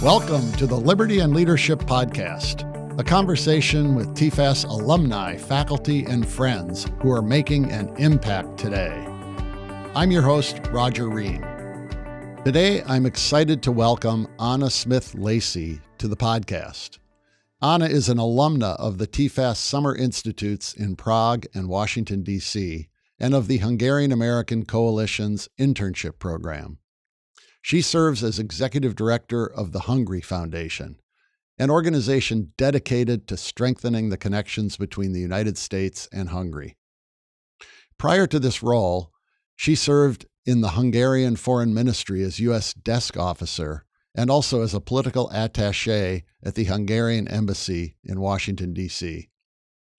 Welcome to the Liberty and Leadership Podcast, a conversation with Tfast alumni, faculty, and friends who are making an impact today. I'm your host, Roger Ream. Today, I'm excited to welcome Anna Smith Lacey to the podcast. Anna is an alumna of the Tfast Summer Institutes in Prague and Washington, D.C., and of the Hungarian American Coalition's internship program. She serves as executive director of the Hungary Foundation, an organization dedicated to strengthening the connections between the United States and Hungary. Prior to this role, she served in the Hungarian Foreign Ministry as U.S. desk officer and also as a political attaché at the Hungarian Embassy in Washington, D.C.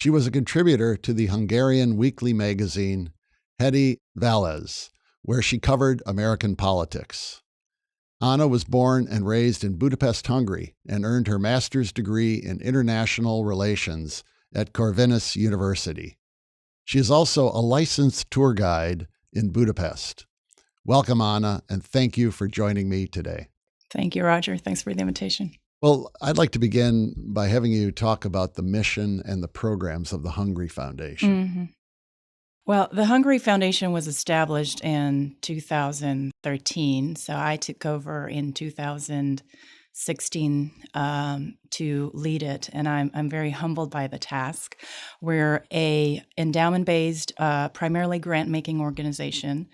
She was a contributor to the Hungarian Weekly Magazine, Heti Válasz, where she covered American politics. Anna was born and raised in Budapest, Hungary, and earned her master's degree in international relations at Corvinus University. She is also a licensed tour guide in Budapest. Welcome, Anna, and thank you for joining me today. Thank you, Roger. Thanks for the invitation. Well, I'd like to begin by having you talk about the mission and the programs of the Hungary Foundation. Mm-hmm. Well, the Hungary Foundation was established in 2013, so I took over in 2016 to lead it, and I'm very humbled by the task. We're a endowment-based, primarily grant-making organization,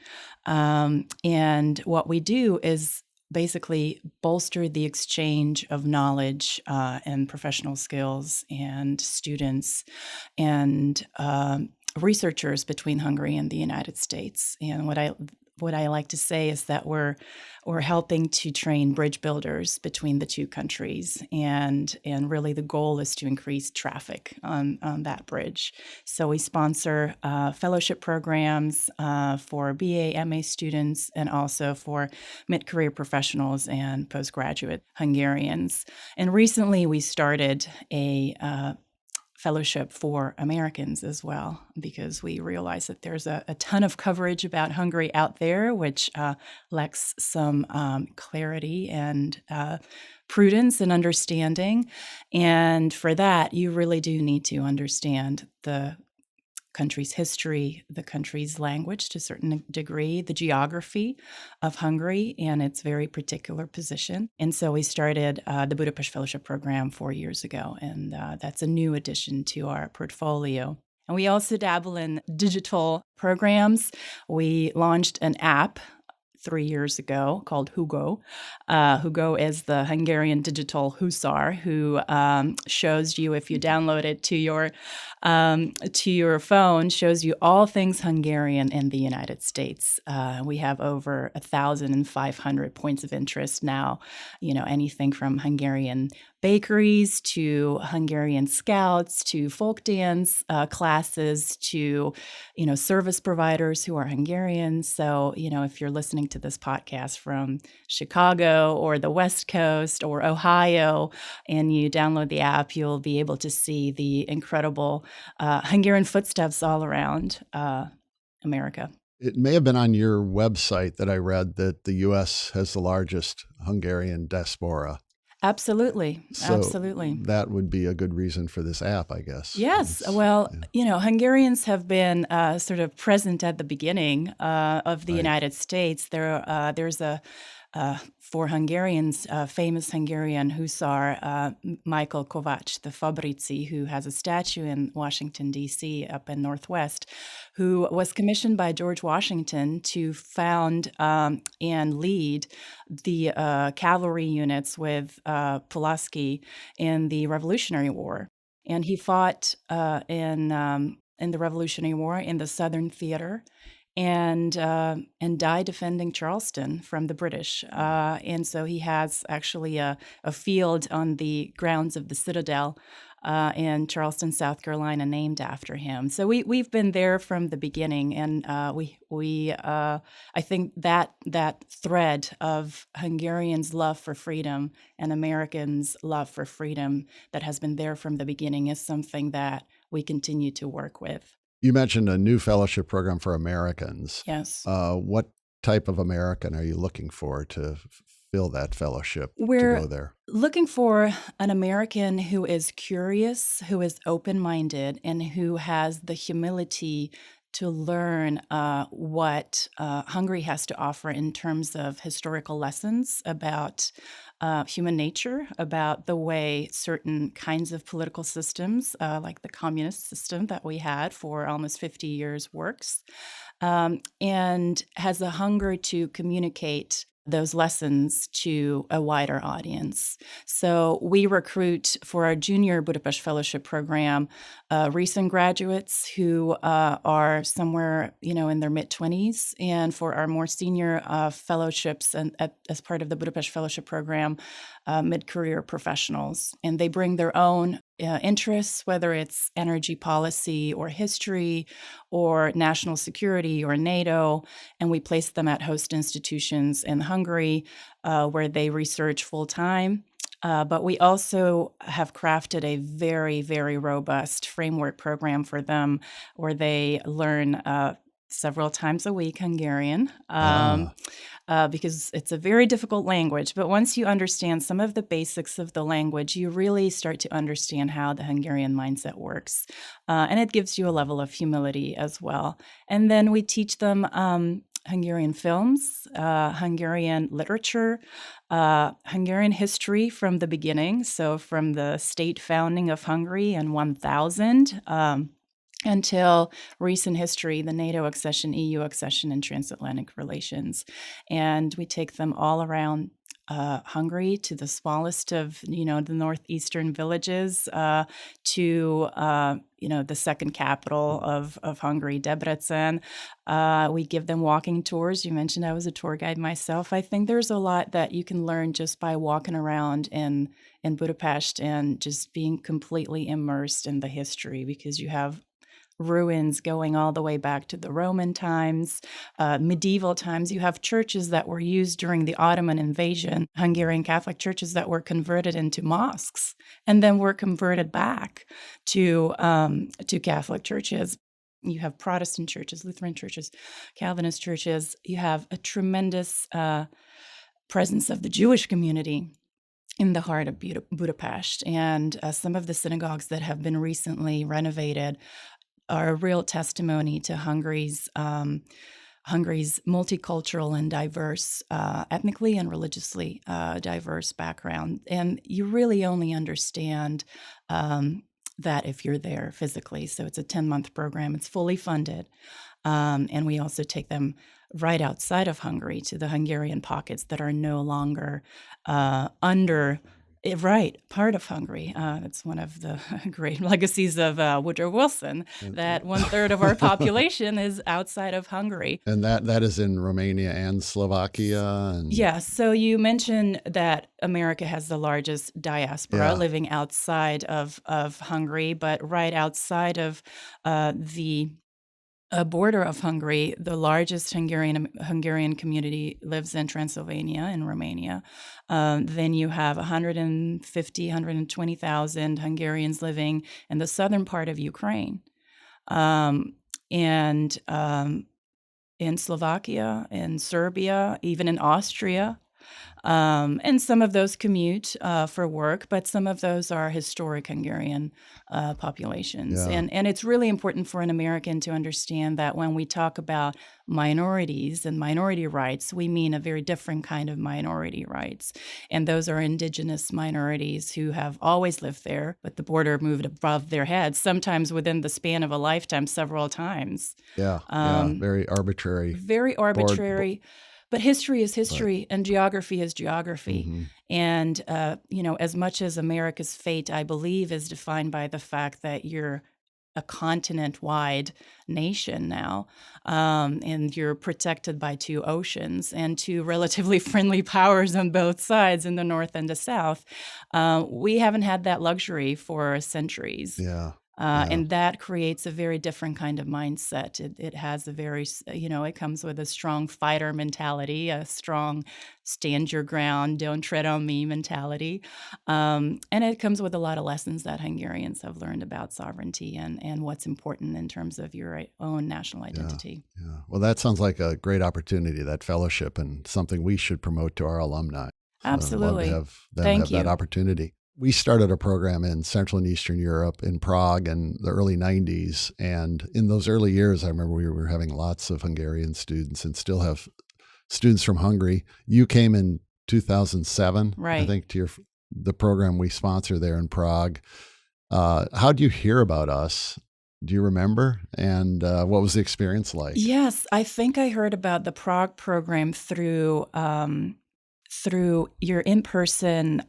and what we do is basically bolster the exchange of knowledge and professional skills and students and researchers between Hungary and the United States. And what I like to say is that we're helping to train bridge builders between the two countries, and really the goal is to increase traffic on that bridge. So we sponsor fellowship programs for BA, MA students, and also for mid-career professionals and postgraduate Hungarians. And recently we started a fellowship for Americans as well, because we realize that there's a ton of coverage about Hungary out there, which lacks some clarity and prudence and understanding. And for that, you really do need to understand the country's history, the country's language to a certain degree, the geography of Hungary and its very particular position. And so we started the Budapest Fellowship Program 4 years ago, and that's a new addition to our portfolio. And we also dabble in digital programs. We launched an app 3 years ago called Hugo. Hugo is the Hungarian digital hussar who shows you, if you download it to your phone, shows you all things Hungarian in the United States. We have over 1,500 points of interest now. You know, anything from Hungarian bakeries to Hungarian scouts to folk dance classes to, service providers who are Hungarian. So, if you're listening to this podcast from Chicago or the West Coast or Ohio and you download the app, you'll be able to see the incredible Hungarian footsteps all around America. It may have been on your website that I read that the U.S. has the largest Hungarian diaspora. Absolutely. So absolutely. That would be a good reason for this app, I guess. Yes. Hungarians have been sort of present at the beginning of the United States. There's for Hungarians, famous Hungarian hussar, Michael Kovács, the Fabrici, who has a statue in Washington, D.C., up in Northwest, who was commissioned by George Washington to found and lead the cavalry units with Pulaski in the Revolutionary War. And he fought in the Revolutionary War in the Southern Theater, and died defending Charleston from the British. And so he has actually a field on the grounds of the Citadel in Charleston, South Carolina, named after him. So we've been there from the beginning, and I think that thread of Hungarians' love for freedom and Americans' love for freedom that has been there from the beginning is something that we continue to work with. You mentioned a new fellowship program for Americans. Yes. What type of American are you looking for to fill that fellowship to We're go there? looking for an American who is curious, who is open-minded, and who has the humility to learn what Hungary has to offer in terms of historical lessons about human nature, about the way certain kinds of political systems, like the communist system that we had for almost 50 years, works, and has a hunger to communicate those lessons to a wider audience. So we recruit for our junior Budapest Fellowship program recent graduates who are somewhere, in their mid-20s, and for our more senior fellowships and as part of the Budapest Fellowship program, mid-career professionals. And they bring their own interests, whether it's energy policy or history or national security or NATO, and we place them at host institutions in Hungary where they research full-time. But we also have crafted a very, very robust framework program for them where they learn several times a week Hungarian because it's a very difficult language. But once you understand some of the basics of the language, you really start to understand how the Hungarian mindset works. And it gives you a level of humility as well. And then we teach them Hungarian films, Hungarian literature, Hungarian history from the beginning, so from the state founding of Hungary in 1000 until recent history, the NATO accession, EU accession, and transatlantic relations. And we take them all around Hungary, to the smallest of, the northeastern villages, to, the second capital of Hungary, Debrecen. We give them walking tours. You mentioned I was a tour guide myself. I think there's a lot that you can learn just by walking around in Budapest and just being completely immersed in the history, because you have ruins going all the way back to the Roman times, medieval times. You have churches that were used during the Ottoman invasion, Hungarian Catholic churches that were converted into mosques and then were converted back to Catholic churches. You have Protestant churches, Lutheran churches, Calvinist churches. You have a tremendous presence of the Jewish community in the heart of Budapest. And some of the synagogues that have been recently renovated are a real testimony to Hungary's multicultural and diverse, ethnically and religiously diverse background. And you really only understand that if you're there physically. So it's a 10-month program. It's fully funded. And we also take them right outside of Hungary to the Hungarian pockets that are no longer part of Hungary. It's one of the great legacies of Woodrow Wilson, that 1/3 of our population is outside of Hungary. And that is in Romania and Slovakia? Yeah, so you mentioned that America has the largest diaspora living outside of Hungary, but right outside of the border of Hungary, the largest Hungarian community lives in Transylvania in Romania. Then you have 120,000 Hungarians living in the southern part of Ukraine, and in Slovakia, in Serbia, even in Austria. And some of those commute for work, but some of those are historic Hungarian populations. Yeah. And it's really important for an American to understand that when we talk about minorities and minority rights, we mean a very different kind of minority rights. And those are indigenous minorities who have always lived there, but the border moved above their heads, sometimes within the span of a lifetime, several times. Yeah, very arbitrary. Very arbitrary. But history is history, and geography is geography. Mm-hmm. And, as much as America's fate, I believe, is defined by the fact that you're a continent-wide nation now, and you're protected by two oceans and two relatively friendly powers on both sides, in the north and the south. We haven't had that luxury for centuries. Yeah. And that creates a very different kind of mindset. It has a very, it comes with a strong fighter mentality, a strong stand your ground, don't tread on me mentality. And it comes with a lot of lessons that Hungarians have learned about sovereignty and what's important in terms of your own national identity. Yeah. Well, that sounds like a great opportunity, that fellowship, and something we should promote to our alumni. Absolutely. I'd love to have them have that opportunity. We started a program in Central and Eastern Europe in Prague in the early 90s. And in those early years, I remember we were having lots of Hungarian students and still have students from Hungary. You came in 2007, right. I think, to the program we sponsor there in Prague. How did you hear about us? Do you remember? And what was the experience like? Yes, I think I heard about the Prague program through your in-person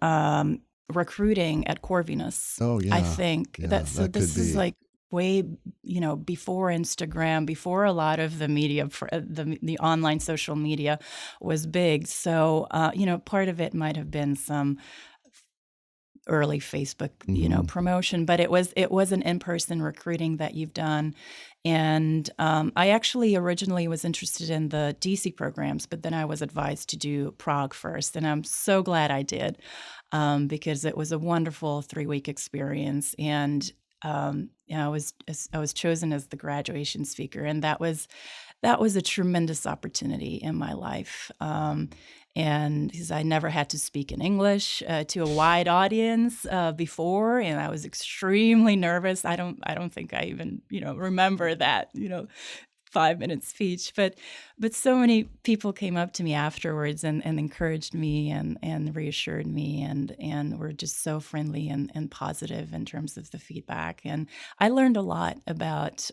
recruiting at Corvinus. Oh, yeah. I think this is like way, before Instagram, before a lot of the media, the online social media was big. So, part of it might have been some early Facebook, promotion, but it was an in-person recruiting that you've done. And I actually originally was interested in the DC programs, but then I was advised to do Prague first. And I'm so glad I did, because it was a wonderful 3-week experience. And I was chosen as the graduation speaker, and that was a tremendous opportunity in my life. And because I never had to speak in English to a wide audience before, and I was extremely nervous. I don't think I even remember that 5-minute speech, but so many people came up to me afterwards and encouraged me and reassured me and were just so friendly and positive in terms of the feedback. And I learned a lot about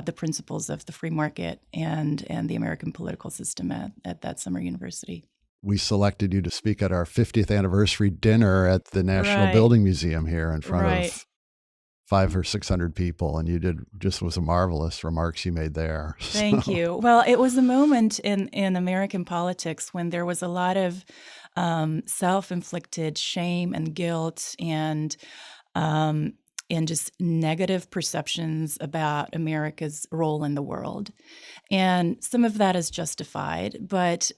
the principles of the free market and the American political system at that summer university. We selected you to speak at our 50th anniversary dinner at the National Building Museum here in front of 500 or 600 people, and you was a marvelous remarks you made there. Thank you. Well, it was a moment in American politics when there was a lot of self-inflicted shame and guilt and just negative perceptions about America's role in the world. And some of that is justified, but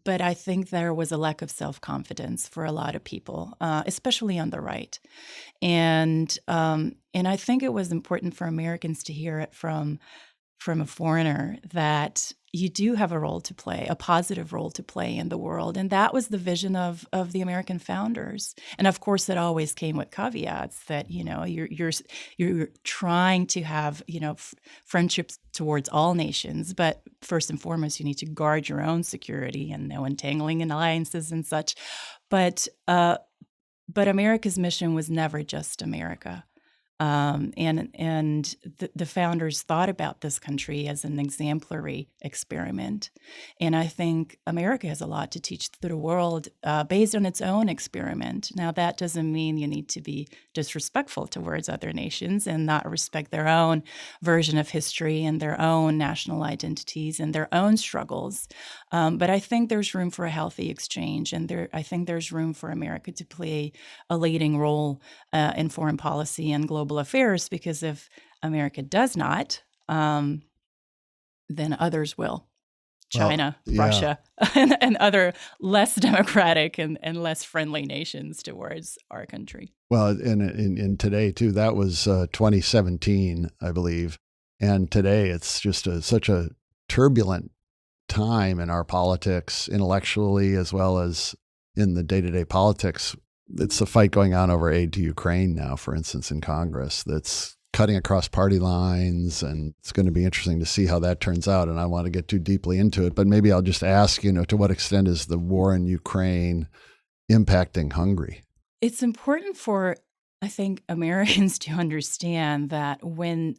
I think there was a lack of self-confidence for a lot of people, especially on the right. And I think it was important for Americans to hear it from a foreigner that you do have a role to play, a positive role to play in the world. And that was the vision of the American founders. And of course, it always came with caveats that, you're trying to have, friendships towards all nations. But first and foremost, you need to guard your own security and no entangling in alliances and such. But America's mission was never just America. And the founders thought about this country as an exemplary experiment. And I think America has a lot to teach the world based on its own experiment. Now, that doesn't mean you need to be disrespectful towards other nations and not respect their own version of history and their own national identities and their own struggles. But I think there's room for a healthy exchange. And I think there's room for America to play a leading role in foreign policy and global affairs, because if America does not, then others will. China, Russia, and other less democratic and less friendly nations towards our country. Well, in today, too, that was 2017, I believe. And today it's just such a turbulent time in our politics, intellectually, as well as in the day-to-day politics. It's a fight going on over aid to Ukraine now, for instance, in Congress, that's cutting across party lines, and it's going to be interesting to see how that turns out. And I want to get too deeply into it, but maybe I'll just ask, to what extent is the war in Ukraine impacting Hungary? It's important for, I think, Americans to understand that when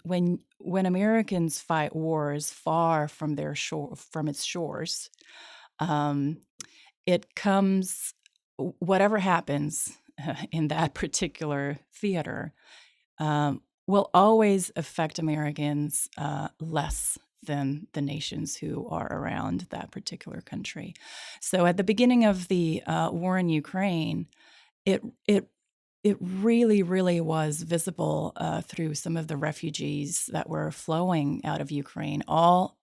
Americans fight wars far from from its shores, it comes. Whatever happens in that particular theater will always affect Americans less than the nations who are around that particular country. So at the beginning of the war in Ukraine, it it really, really was visible through some of the refugees that were flowing out of Ukraine. All,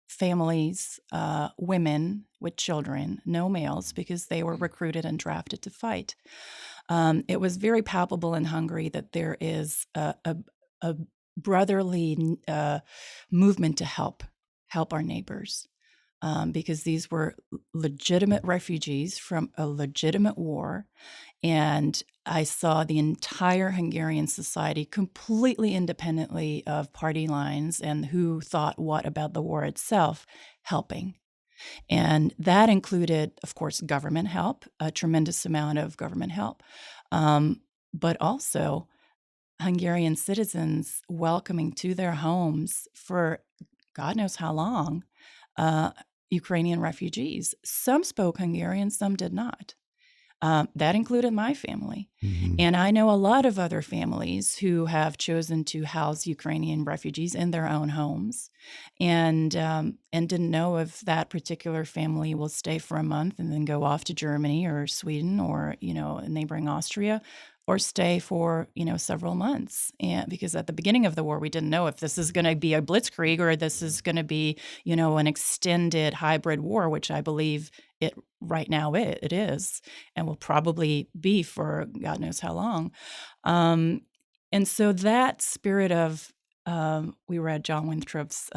families, women with children, no males, because they were recruited and drafted to fight. It was very palpable in Hungary that there is a brotherly movement to help our neighbors. Because these were legitimate refugees from a legitimate war. And I saw the entire Hungarian society completely independently of party lines and who thought what about the war itself, helping. And that included, of course, government help, a tremendous amount of government help, but also Hungarian citizens welcoming to their homes for God knows how long Ukrainian refugees. Some spoke Hungarian, some did not. That included my family. Mm-hmm. And I know a lot of other families who have chosen to house Ukrainian refugees in their own homes and didn't know if that particular family will stay for a month and then go off to Germany or Sweden or, neighboring Austria, or stay for, several months. And because at the beginning of the war, we didn't know if this is going to be a blitzkrieg or this is going to be, an extended hybrid war, which I believe it right now it is, and will probably be for God knows how long. And so that spirit of, we were at John Winthrop's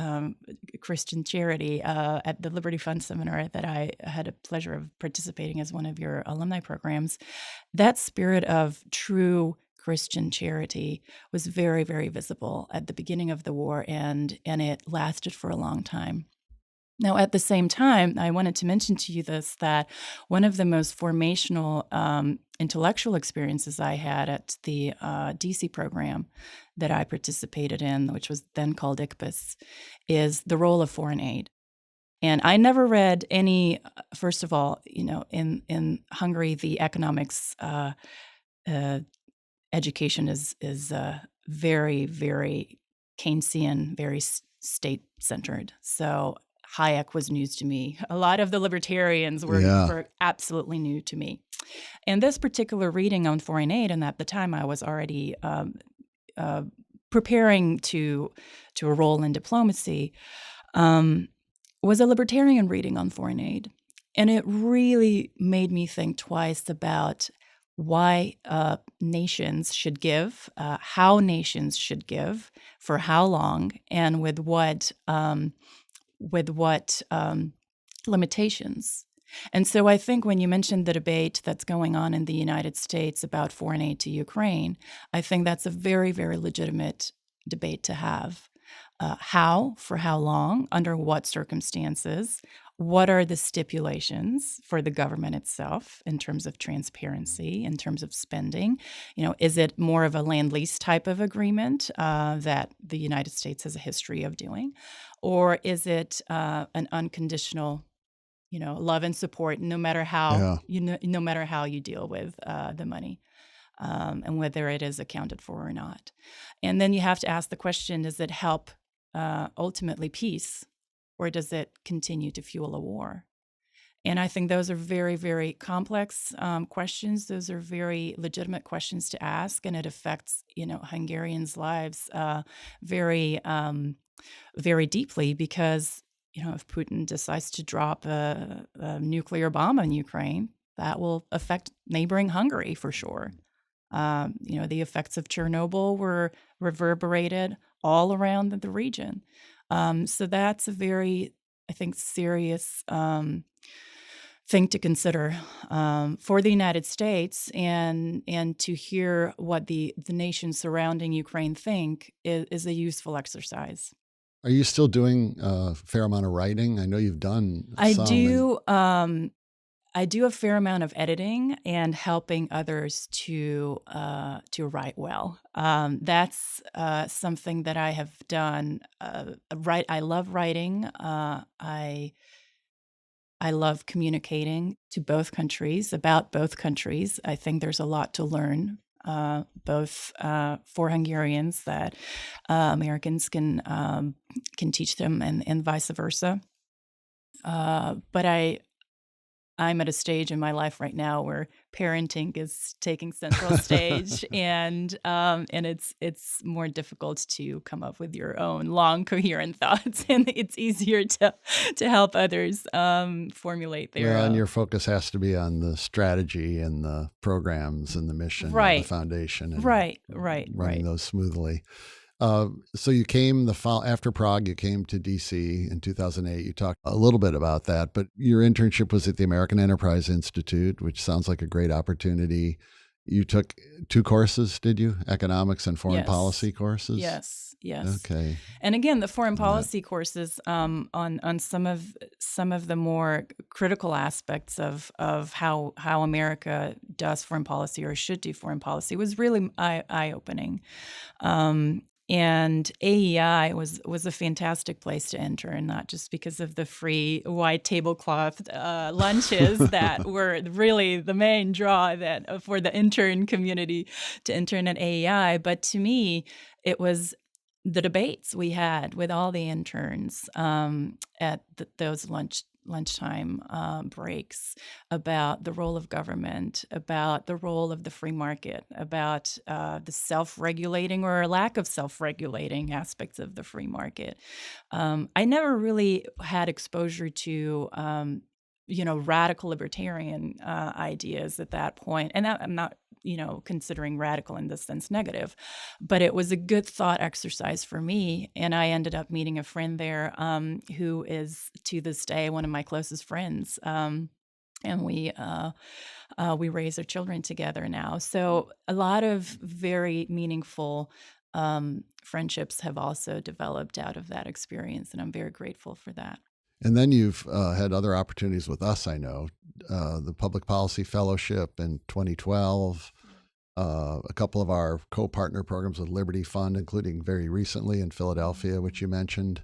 Christian charity at the Liberty Fund seminar that I had a pleasure of participating as one of your alumni programs. That spirit of true Christian charity was very, very visible at the beginning of the war, and it lasted for a long time. Now, at the same time, I wanted to mention to you that one of the most formational intellectual experiences I had at the DC program that I participated in, which was then called ICPAS, is the role of foreign aid. And I never read any, first of all, in Hungary, the economics education is very, very Keynesian, very state-centered. So Hayek was news to me. A lot of the libertarians were absolutely new to me. And this particular reading on foreign aid, and at the time I was already preparing to a role in diplomacy, was a libertarian reading on foreign aid. And it really made me think twice about why nations should give, how nations should give, for how long, and with what limitations. And so I think when you mentioned the debate that's going on in the United States about foreign aid to Ukraine, I think that's a very, very legitimate debate to have. How, for how long, under what circumstances, what are the stipulations for the government itself in terms of transparency, in terms of spending? Is it more of a land-lease type of agreement that the United States has a history of doing? Or is it an unconditional, love and support, no matter how no matter how you deal with the money, and whether it is accounted for or not? And then you have to ask the question: does it help ultimately peace, or does it continue to fuel a war? And I think those are very, very complex questions. Those are very legitimate questions to ask, and it affects Hungarians' lives very, very deeply, because if Putin decides to drop a nuclear bomb on Ukraine, that will affect neighboring Hungary for sure. The effects of Chernobyl were reverberated all around the region. So that's a very, I think, serious thing to consider for the United States, and to hear what the nations surrounding Ukraine think is a useful exercise. Are you still doing a fair amount of writing? I know you've done some. I do a fair amount of editing and helping others to write well. That's something that I have done. I love writing. I love communicating to both countries, about both countries. I think there's a lot to learn, both for Hungarians that Americans can teach them, and vice versa. But I'm at a stage in my life right now where parenting is taking central stage, and it's more difficult to come up with your own long, coherent thoughts, and it's easier to help others formulate their. And your focus has to be on the strategy and the programs and the mission of the foundation, and running those smoothly. So you came after Prague, you came to DC in 2008. You talked a little bit about that, but your internship was at the American Enterprise Institute, which sounds like a great opportunity. You took 2 courses, did you? Economics and foreign policy courses? Yes. Okay. And again, the foreign policy courses on some of the more critical aspects of how America does foreign policy or should do foreign policy was really eye-opening. And AEI was a fantastic place to enter, and not just because of the free white tablecloth lunches that were really the main draw for the intern community to intern at AEI, but to me, it was the debates we had with all the interns at those lunchtime breaks about the role of government, about the role of the free market, about the self-regulating or lack of self-regulating aspects of the free market. I never really had exposure to radical libertarian ideas at that point, and I'm not considering radical in this sense negative, but it was a good thought exercise for me. And I ended up meeting a friend there who is to this day one of my closest friends. And we raise our children together now. So a lot of very meaningful friendships have also developed out of that experience, and I'm very grateful for that. And then you've had other opportunities with us, I know, the Public Policy Fellowship in 2012, a couple of our co-partner programs with Liberty Fund, including very recently in Philadelphia, which you mentioned.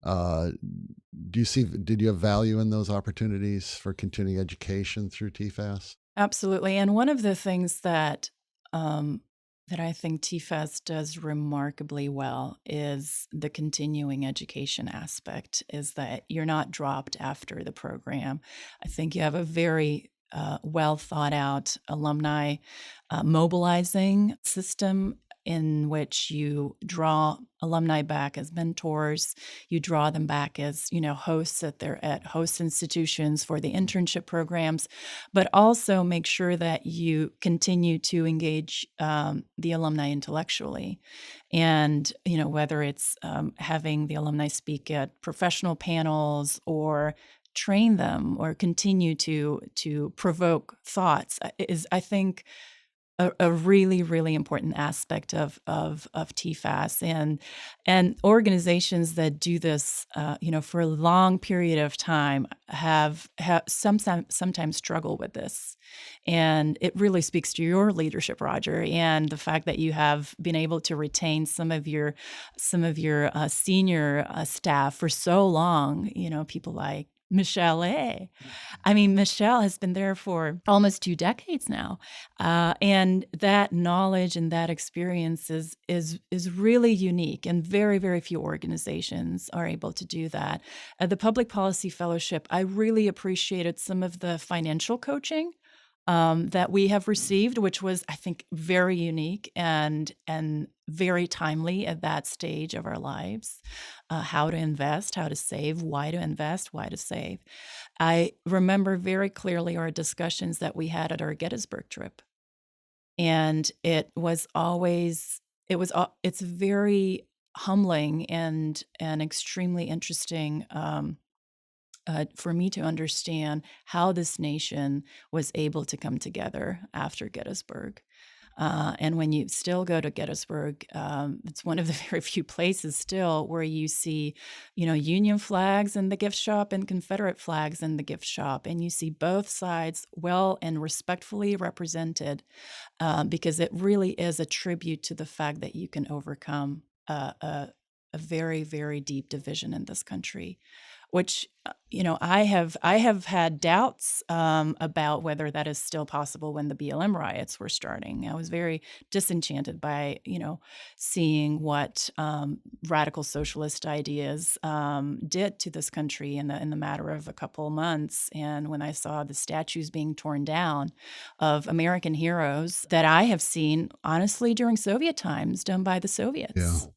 Did you have value in those opportunities for continuing education through TFAS? Absolutely. And one of the things that I think Tfast does remarkably well is the continuing education aspect, is that you're not dropped after the program. I think you have a very well thought out alumni mobilizing system in which you draw alumni back as mentors, you draw them back as hosts at host institutions for the internship programs, but also make sure that you continue to engage the alumni intellectually, and whether it's having the alumni speak at professional panels or train them or continue to provoke thoughts is, I think, a really, really important aspect of TFAS, and organizations that do this, for a long period of time have sometimes struggle with this, and it really speaks to your leadership, Roger, and the fact that you have been able to retain some of your senior staff for so long. People like Michelle A. I mean, Michelle has been there for almost 2 decades now. And that knowledge and that experience is really unique, and very, very few organizations are able to do that. At the Public Policy Fellowship, I really appreciated some of the financial coaching that we have received, which was, I think, very unique and very timely at that stage of our lives. How to invest, how to save, why to invest, why to save. I remember very clearly our discussions that we had at our Gettysburg trip, and it's very humbling and extremely interesting. For me to understand how this nation was able to come together after Gettysburg. And when you still go to Gettysburg, it's one of the very few places still where you see, Union flags in the gift shop and Confederate flags in the gift shop. And you see both sides well and respectfully represented, because it really is a tribute to the fact that you can overcome a very, very deep division in this country. which I have had doubts about whether that is still possible when the BLM riots were starting. I was very disenchanted by seeing what radical socialist ideas did to this country in the matter of a couple of months. And when I saw the statues being torn down of American heroes that I have seen, honestly, during Soviet times, done by the Soviets.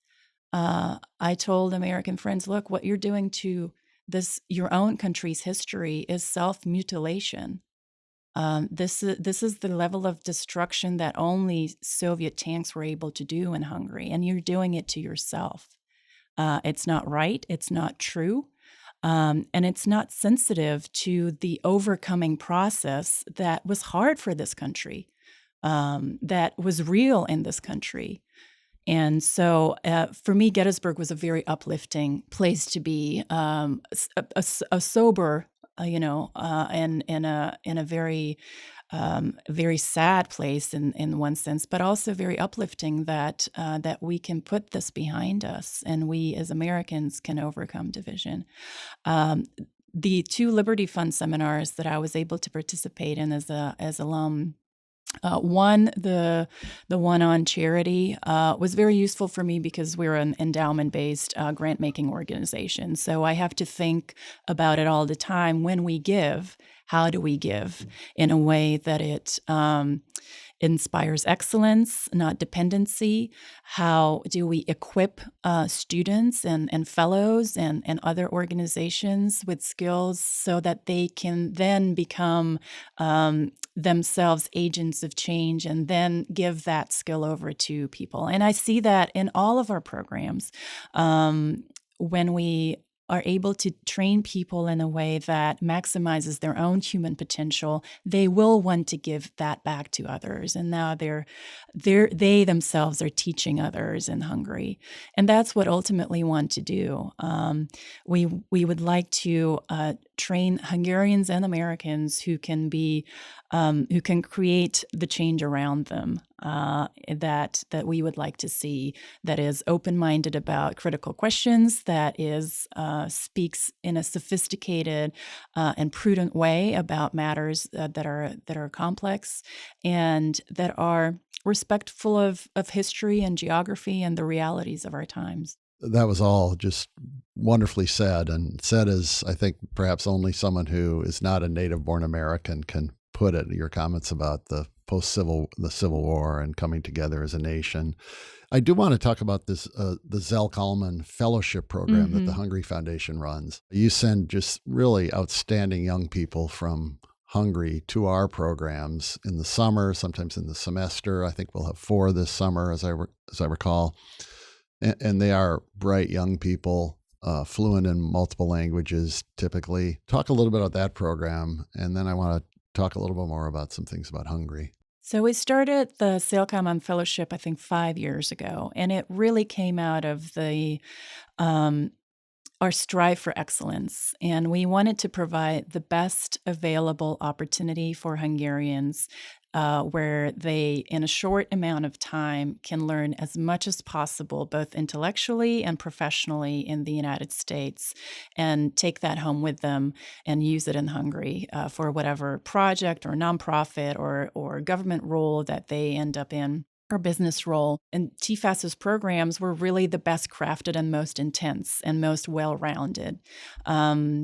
I told American friends, look, what you're doing to your own country's history is self-mutilation. This is the level of destruction that only Soviet tanks were able to do in Hungary, and you're doing it to yourself. It's not right. It's not true. And it's not sensitive to the overcoming process that was hard for this country, that was real in this country. And so for me, Gettysburg was a very uplifting place to be, a sober, and in a very, very sad place in one sense, but also very uplifting that we can put this behind us and we as Americans can overcome division. The 2 Liberty Fund seminars that I was able to participate in as alum. One, the one on charity, was very useful for me because we're an endowment-based grant-making organization. So I have to think about it all the time. When we give, how do we give in a way that it inspires excellence, not dependency? How do we equip students and fellows and other organizations with skills so that they can then become themselves agents of change and then give that skill over to people? And I see that in all of our programs. When we are able to train people in a way that maximizes their own human potential, they will want to give that back to others. And now they themselves are teaching others in Hungary. And that's what ultimately we want to do. We would like to train Hungarians and Americans who can create the change around them that we would like to see, that is open-minded about critical questions, that is speaks in a sophisticated and prudent way about matters that are complex, and that are respectful of history and geography and the realities of our times. That was all just wonderfully said, and said as I think perhaps only someone who is not a native-born American can put it. Your comments about the Civil War and coming together as a nation. I do want to talk about this, the SALC Alman Fellowship program that the Hungary Foundation runs. You send just really outstanding young people from Hungary to our programs in the summer, sometimes in the semester. I think we'll have 4 this summer, as I recall. And they are bright young people, fluent in multiple languages, typically. Talk a little bit about that program, and then I want to talk a little bit more about some things about Hungary. So we started the SALC Alman Fellowship, I think, 5 years ago, and it really came out of our strive for excellence. And we wanted to provide the best available opportunity for Hungarians where they, in a short amount of time, can learn as much as possible, both intellectually and professionally in the United States, and take that home with them and use it in Hungary for whatever project or nonprofit or government role that they end up in, or business role. And Tfast's programs were really the best crafted and most intense and most well-rounded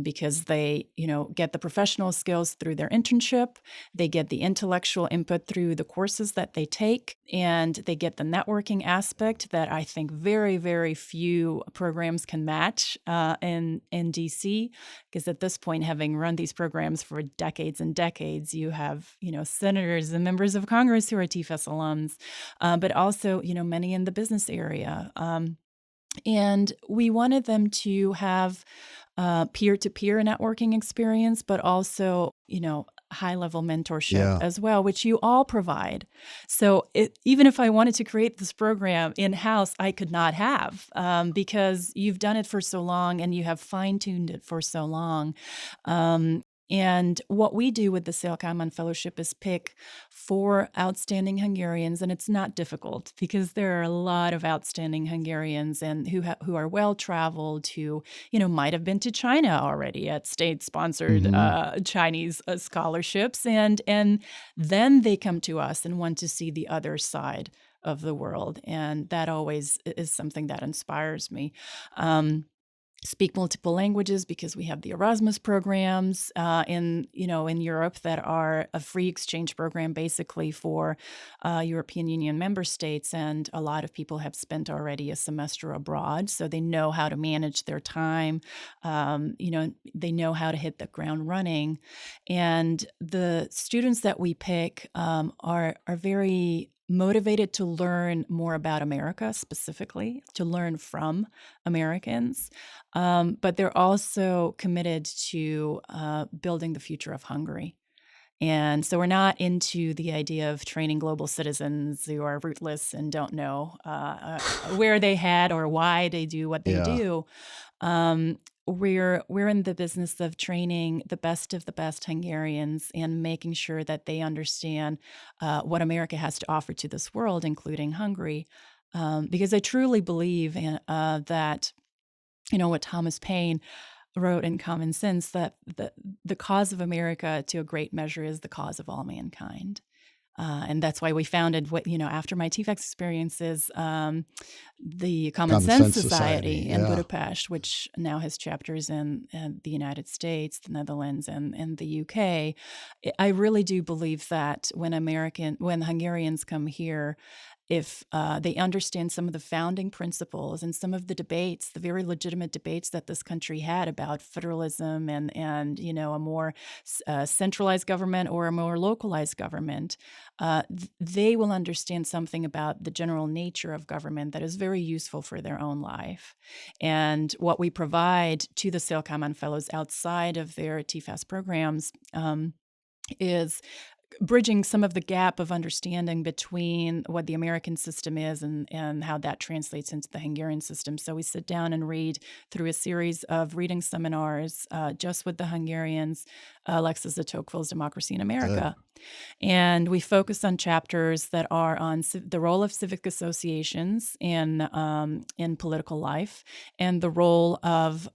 because they, get the professional skills through their internship, they get the intellectual input through the courses that they take, and they get the networking aspect that I think very, very few programs can match in DC, because at this point, having run these programs for decades and decades, you have, senators and members of Congress who are Tfast alums, but also, many in the business area. And we wanted them to have peer-to-peer networking experience, but also, high-level mentorship as well, which you all provide. So even if I wanted to create this program in-house, I could not have because you've done it for so long and you have fine-tuned it for so long. And what we do with the SALC Alman Fellowship is pick 4 outstanding Hungarians, and it's not difficult because there are a lot of outstanding Hungarians and who are well traveled, who might have been to China already at state-sponsored Chinese scholarships, and then they come to us and want to see the other side of the world, and that always is something that inspires me. Speak multiple languages because we have the Erasmus programs in Europe that are a free exchange program basically for European Union member states, and a lot of people have spent already a semester abroad, so they know how to manage their time. They know how to hit the ground running, and the students that we pick are very motivated to learn more about America, specifically to learn from Americans, but they're also committed to building the future of Hungary. And so we're not into the idea of training global citizens who are rootless and don't know where they head or why they do what they do. We're in the business of training the best of the best Hungarians and making sure that they understand what America has to offer to this world, including Hungary, because I truly believe that what Thomas Paine wrote in Common Sense, that the cause of America to a great measure is the cause of all mankind. And that's why we founded after my Tfast experiences, the Common Sense Society in Budapest, which now has chapters in the United States, the Netherlands, and the UK. I really do believe that when Hungarians come here, if they understand some of the founding principles and some of the debates, the very legitimate debates that this country had about federalism and a more centralized government or a more localized government, they will understand something about the general nature of government that is very useful for their own life. And what we provide to the SALC Alman Fellows outside of their Tfast programs is bridging some of the gap of understanding between what the American system is and how that translates into the Hungarian system. So we sit down and read through a series of reading seminars just with the Hungarians, Alexis de Tocqueville's Democracy in America. And we focus on chapters that are on the role of civic associations in political life and the role of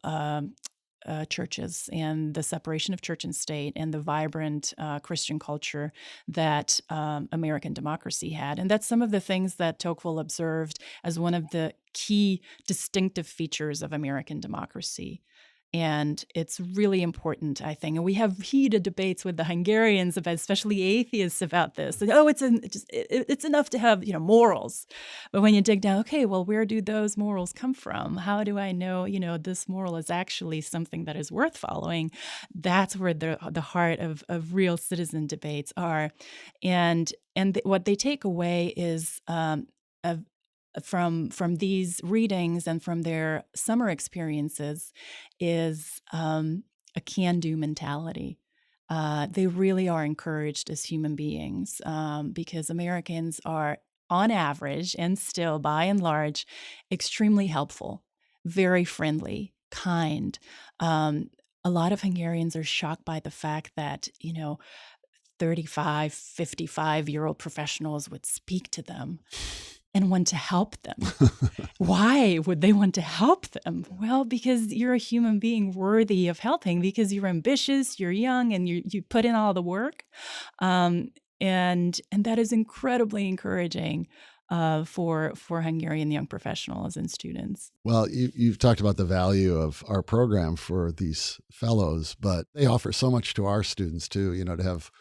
churches and the separation of church and state and the vibrant Christian culture that American democracy had. And that's some of the things that Tocqueville observed as one of the key distinctive features of American democracy. And it's really important, I think. And we have heated debates with the Hungarians, especially atheists, about this. Like, it's enough to have morals, but when you dig down, okay, well, where do those morals come from? How do I know this moral is actually something that is worth following? That's where the heart of real citizen debates are, and what they take away is from these readings and from their summer experiences is a can-do mentality. They really are encouraged as human beings because Americans are, on average, and still by and large, extremely helpful, very friendly, kind. A lot of Hungarians are shocked by the fact that, 35, 55-year-old professionals would speak to them and want to help them. Why would they want to help them? Well, because you're a human being worthy of helping, because you're ambitious, you're young, and you put in all the work. And that is incredibly encouraging for Hungarian young professionals and students. Well, you've talked about the value of our program for these fellows, but they offer so much to our students too, to have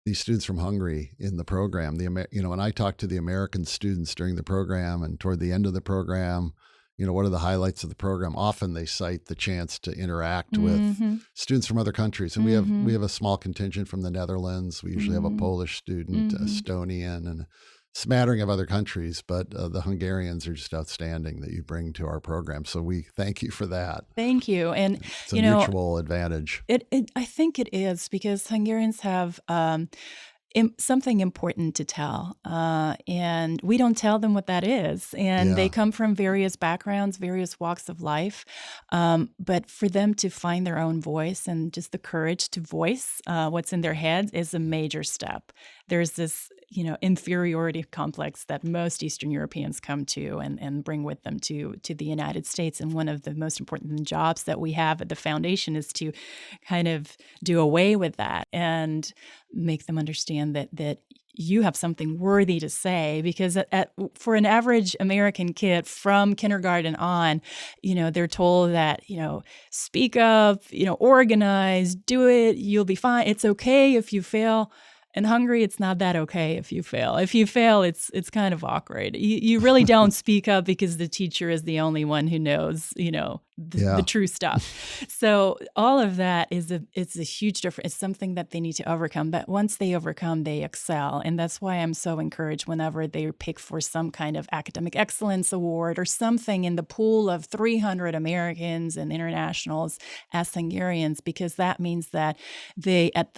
these students from Hungary in the program. When I talk to the American students during the program and toward the end of the program, what are the highlights of the program? Often they cite the chance to interact with students from other countries. And we have a small contingent from the Netherlands. We usually have a Polish student, Estonian, and a smattering of other countries, but the Hungarians are just outstanding that you bring to our program. So we thank you for that. Thank you. And it's a mutual advantage. I think it is, because Hungarians have something important to tell. And we don't tell them what that is. And they come from various backgrounds, various walks of life. But for them to find their own voice and just the courage to voice what's in their heads is a major step. There's this, inferiority complex that most Eastern Europeans come to and bring with them to the United States. And one of the most important jobs that we have at the foundation is to kind of do away with that and make them understand that you have something worthy to say, because for an average American kid from kindergarten on, they're told that, speak up, organize, do it, you'll be fine. It's okay if you fail. In Hungary, it's not that okay if you fail. If you fail, it's kind of awkward. You really don't speak up because the teacher is the only one who knows, the true stuff. So all of that it's a huge difference. It's something that they need to overcome. But once they overcome, they excel. And that's why I'm so encouraged whenever they pick for some kind of academic excellence award or something in the pool of 300 Americans and internationals as Hungarians, because that means that they at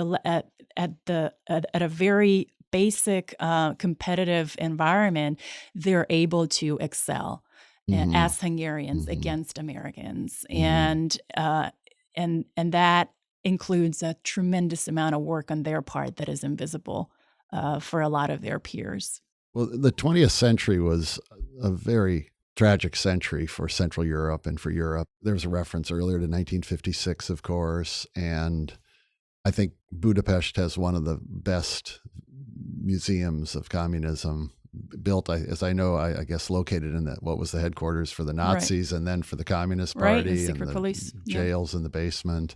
a very basic competitive environment, they're able to excel as Hungarians against Americans, and that includes a tremendous amount of work on their part that is invisible for a lot of their peers. Well, the 20th century was a very tragic century for Central Europe and for Europe. There was a reference earlier to 1956, of course, and I think Budapest has one of the best museums of communism built, as I know, I guess located in what was the headquarters for the Nazis and then for the Communist Party, the secret police jails in the basement.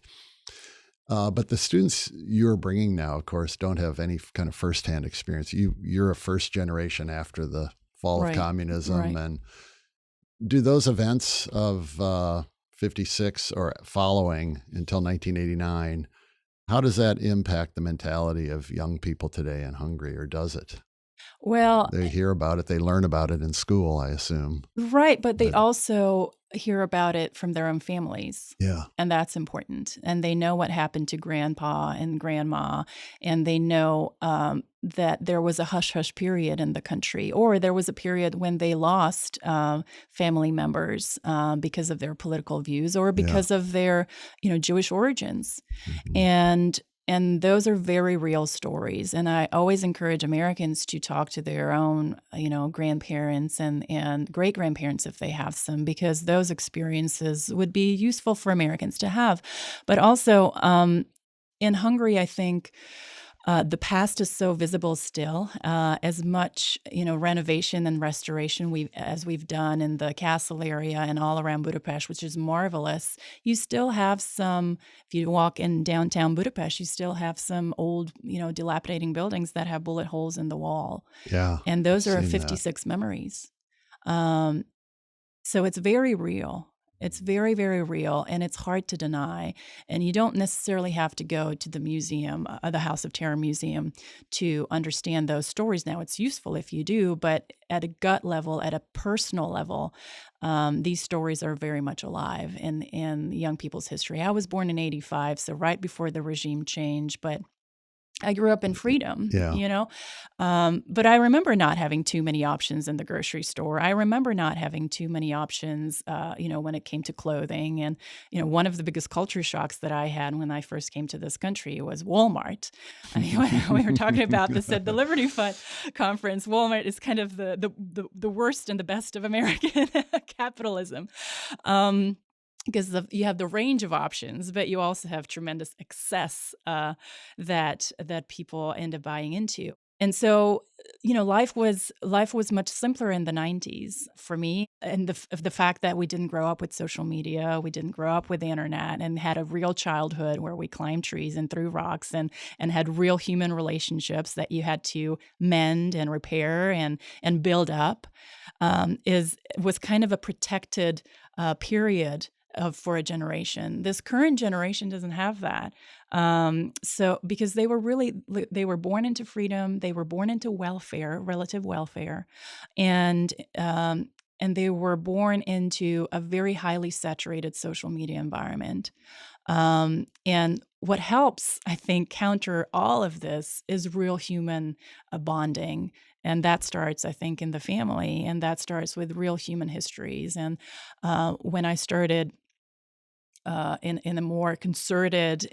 But the students you're bringing now, of course, don't have any kind of firsthand experience. You're a first generation after the fall of communism. And do those events of 56 or following until 1989, how does that impact the mentality of young people today in Hungary, or does it? Well, they hear about it, they learn about it in school, I assume. Right, but they also hear about it from their own families. Yeah. And that's important. And they know what happened to grandpa and grandma, and they know that there was a hush-hush period in the country, or there was a period when they lost family members because of their political views or because of their, Jewish origins. And those are very real stories. And I always encourage Americans to talk to their own, grandparents and great-grandparents if they have some, because those experiences would be useful for Americans to have. But also in Hungary, I think the past is so visible still. As much, renovation and restoration as we've done in the castle area and all around Budapest, which is marvelous, you still have some. If you walk in downtown Budapest, you still have some old, dilapidating buildings that have bullet holes in the wall. Yeah, and those are 56 memories. So it's very real. It's very, very real, and it's hard to deny. And you don't necessarily have to go to the museum, the House of Terror Museum, to understand those stories. Now, it's useful if you do, but at a gut level, at a personal level, these stories are very much alive in young people's history. I was born in 1985, so right before the regime change, but I grew up in freedom, but I remember not having too many options in the grocery store. I remember not having too many options, when it came to clothing. And, one of the biggest culture shocks that I had when I first came to this country was Walmart. I mean, when we were talking about this at the Liberty Fund conference, Walmart is kind of the worst and the best of American capitalism. Because you have the range of options, but you also have tremendous excess that people end up buying into. And so, life was much simpler in the 90s for me. And the fact that we didn't grow up with social media, we didn't grow up with the internet, and had a real childhood where we climbed trees and threw rocks and had real human relationships that you had to mend and repair and build up, was kind of a protected period for a generation. This current generation doesn't have that. So because they were born into freedom, they were born into welfare, relative welfare, and they were born into a very highly saturated social media environment. And what helps, I think, counter all of this is real human bonding. And that starts, I think, in the family, and that starts with real human histories. And when I started in a more concerted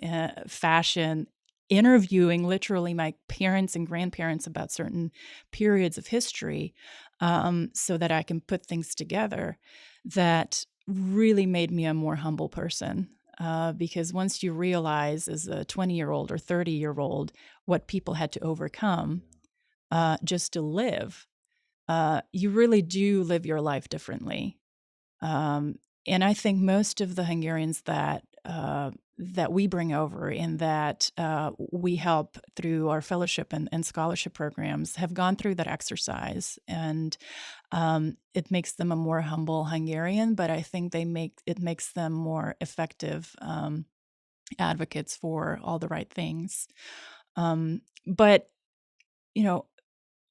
fashion, interviewing literally my parents and grandparents about certain periods of history, so that I can put things together, that really made me a more humble person. Because once you realize as a 20-year-old or 30-year-old what people had to overcome just to live, you really do live your life differently. And I think most of the Hungarians that we bring over and that we help through our fellowship and scholarship programs have gone through that exercise, and it makes them a more humble Hungarian. But I think it makes them more effective advocates for all the right things. But you know,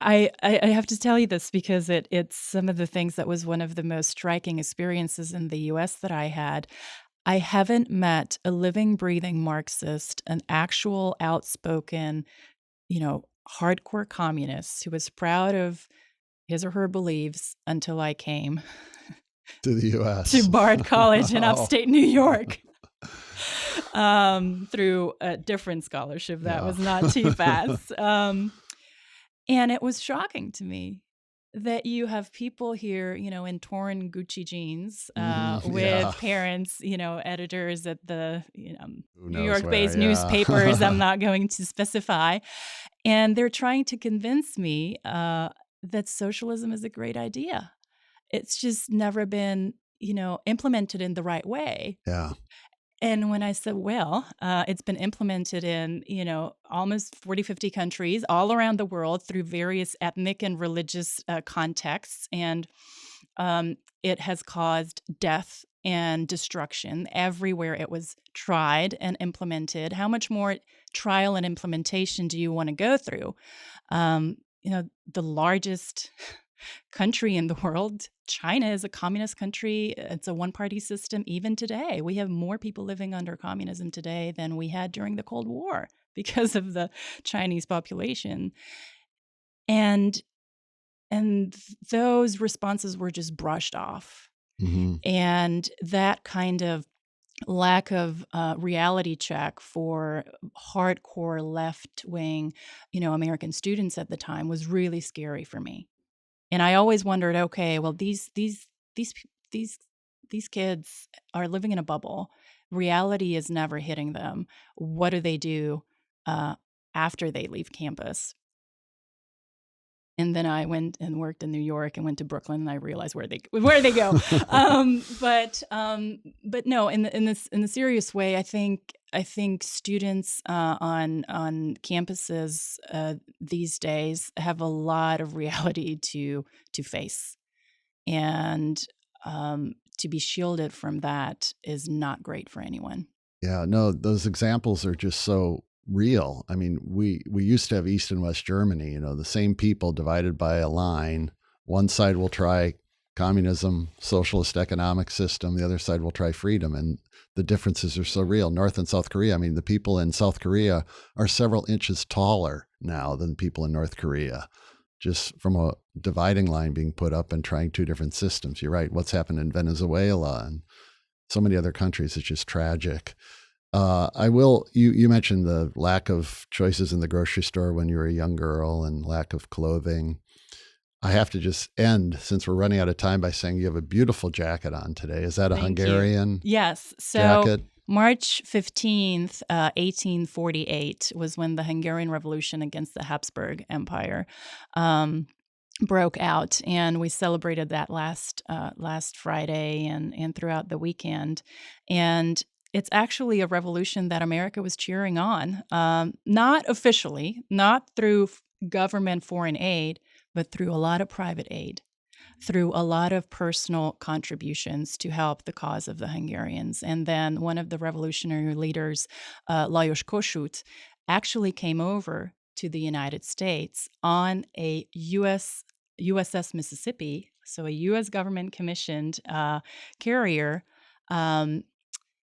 I have to tell you this because it's some of the things that was one of the most striking experiences in the U.S. that I had. I haven't met a living, breathing Marxist, an actual outspoken, hardcore communist who was proud of his or her beliefs until I came to the U.S. to Bard College in upstate New York. Through a different scholarship that was not Tfast. And it was shocking to me that you have people here, in torn Gucci jeans with parents, editors at the New York-based newspapers. I'm not going to specify. And they're trying to convince me that socialism is a great idea. It's just never been, implemented in the right way. Yeah. And when I said, well, it's been implemented in, almost 40, 50 countries all around the world through various ethnic and religious contexts. And it has caused death and destruction everywhere it was tried and implemented. How much more trial and implementation do you want to go through? The largest country in the world, China, is a communist country. It's a one-party system even today. We have more people living under communism today than we had during the Cold War because of the Chinese population. And those responses were just brushed off. Mm-hmm. And that kind of lack of reality check for hardcore left-wing, American students at the time was really scary for me. And I always wondered, okay, well, these kids are living in a bubble. Reality is never hitting them. What do they do after they leave campus? And then I went and worked in New York and went to Brooklyn, and I realized where they go. But no, in the serious way, I think students on campuses these days have a lot of reality to face, and to be shielded from that is not great for anyone. Yeah, no, those examples are just so real. I mean, we used to have East and West Germany, the same people divided by a line. One side will try communism, socialist economic system. The other side will try freedom. And the differences are so real. North and South Korea. I mean, the people in South Korea are several inches taller now than people in North Korea, just from a dividing line being put up and trying two different systems. You're right. What's happened in Venezuela and so many other countries is just tragic. You mentioned the lack of choices in the grocery store when you were a young girl and lack of clothing. I have to just end, since we're running out of time, by saying you have a beautiful jacket on today. Is that a Hungarian Yes. So jacket? March 15th, 1848 was when the Hungarian Revolution against the Habsburg Empire broke out, and we celebrated that last Friday and throughout the weekend. And it's actually a revolution that America was cheering on, not officially, not through government foreign aid, but through a lot of private aid, through a lot of personal contributions to help the cause of the Hungarians. And then one of the revolutionary leaders, Lajos Kossuth, actually came over to the United States on a USS Mississippi, so a U.S. government commissioned carrier,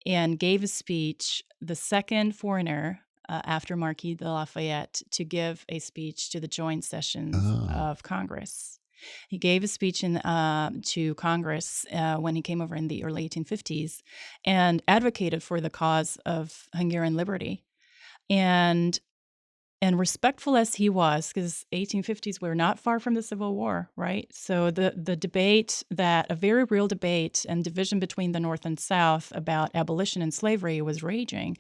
and gave a speech, the second foreigner after Marquis de Lafayette to give a speech to the joint sessions of Congress. He gave a speech to Congress when he came over in the early 1850s and advocated for the cause of Hungarian liberty. And respectful as he was, because 1850s, we're not far from the Civil War, right? So the debate, a very real debate and division between the North and South about abolition and slavery was raging.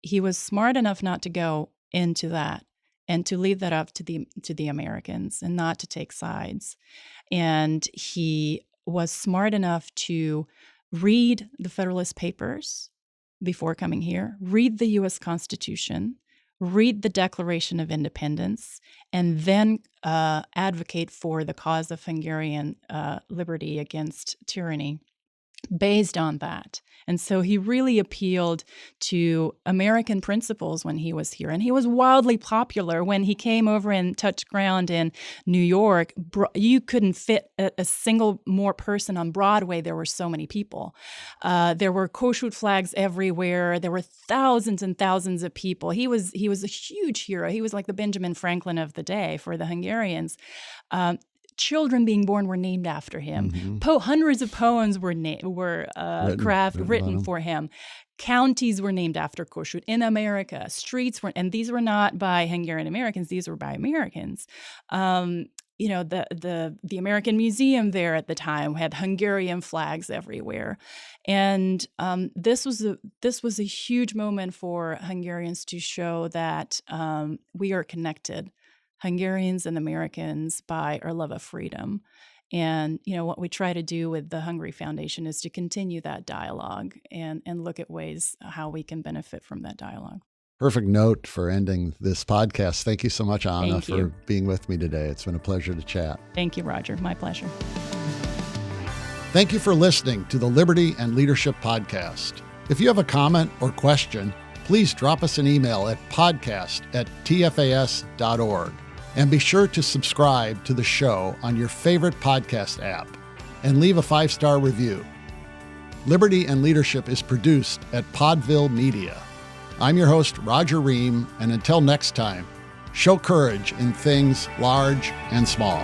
He was smart enough not to go into that and to leave that up to the Americans and not to take sides. And he was smart enough to read the Federalist Papers before coming here, read the U.S. Constitution, read the Declaration of Independence, and then advocate for the cause of Hungarian liberty against tyranny based on that. And so he really appealed to American principles when he was here. And he was wildly popular when he came over and touched ground in New York. You couldn't fit a single more person on Broadway. There were so many people. There were Kossuth flags everywhere. There were thousands and thousands of people. He was a huge hero. He was like the Benjamin Franklin of the day for the Hungarians. Children being born were named after him. Mm-hmm. Hundreds of poems were written for him. Counties were named after Kossuth in America. Streets were, and these were not by Hungarian Americans; these were by Americans. The American Museum there at the time had Hungarian flags everywhere, and this was a huge moment for Hungarians to show that we are connected. Hungarians and Americans by our love of freedom. And, what we try to do with the Hungary Foundation is to continue that dialogue and look at ways how we can benefit from that dialogue. Perfect note for ending this podcast. Thank you so much, Anna, Thank you for being with me today. It's been a pleasure to chat. Thank you, Roger. My pleasure. Thank you for listening to the Liberty and Leadership Podcast. If you have a comment or question, please drop us an email at podcast@tfas.org. And be sure to subscribe to the show on your favorite podcast app and leave a 5-star review. Liberty and Leadership is produced at Podville Media. I'm your host, Roger Ream, and until next time, show courage in things large and small.